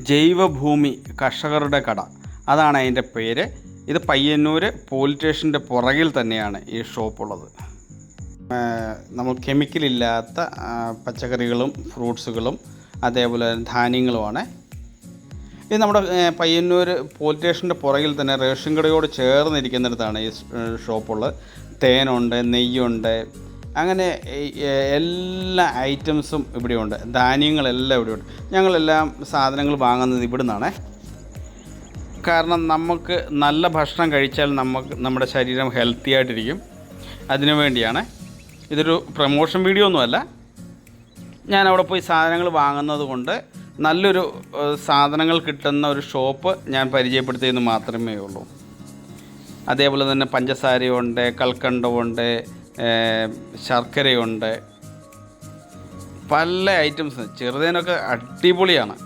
ജൈവഭൂമി കർഷകരുടെ കട, അതാണ് അതിൻ്റെ പേര്. ഇത് പയ്യന്നൂർ പോലീസ് സ്റ്റേഷൻ്റെ പുറകിൽ തന്നെയാണ് ഈ ഷോപ്പുള്ളത്. നമ്മൾ കെമിക്കലില്ലാത്ത പച്ചക്കറികളും ഫ്രൂട്ട്സുകളും അതേപോലെ ധാന്യങ്ങളുമാണ്. ഇത് നമ്മുടെ പയ്യന്നൂർ പോലീസ് സ്റ്റേഷൻ്റെ പുറകിൽ തന്നെ റേഷൻ കടയോട് ചേർന്നിരിക്കുന്നിടത്താണ് ഈ ഷോപ്പുള്ളത്. തേനുണ്ട്, നെയ്യുണ്ട്, അങ്ങനെ എല്ലാ ഐറ്റംസും ഇവിടെയുണ്ട്. ധാന്യങ്ങളെല്ലാം ഇവിടെയുണ്ട്. ഞങ്ങളെല്ലാം സാധനങ്ങൾ വാങ്ങുന്നത് ഇവിടെ നിന്നാണ്. കാരണം നമുക്ക് നല്ല ഭക്ഷണം കഴിച്ചാൽ നമ്മുടെ ശരീരം ഹെൽത്തി ആയിട്ടിരിക്കും. അതിനു വേണ്ടിയാണ്. ഇതൊരു പ്രമോഷൻ വീഡിയോ ഒന്നുമല്ല. ഞാൻ അവിടെ പോയി സാധനങ്ങൾ വാങ്ങുന്നത് കൊണ്ട് നല്ലൊരു സാധനങ്ങൾ കിട്ടുന്ന ഒരു ഷോപ്പ് ഞാൻ പരിചയപ്പെടുത്തിയെന്ന് മാത്രമേ ഉള്ളൂ. അതേപോലെ തന്നെ പഞ്ചസാരയുണ്ട്, കൽക്കണ്ടമുണ്ട്, ശർക്കരയുണ്ട്, പല ഐറ്റംസ്. ചെറുതേനൊക്കെ അടിപൊളിയാണ്.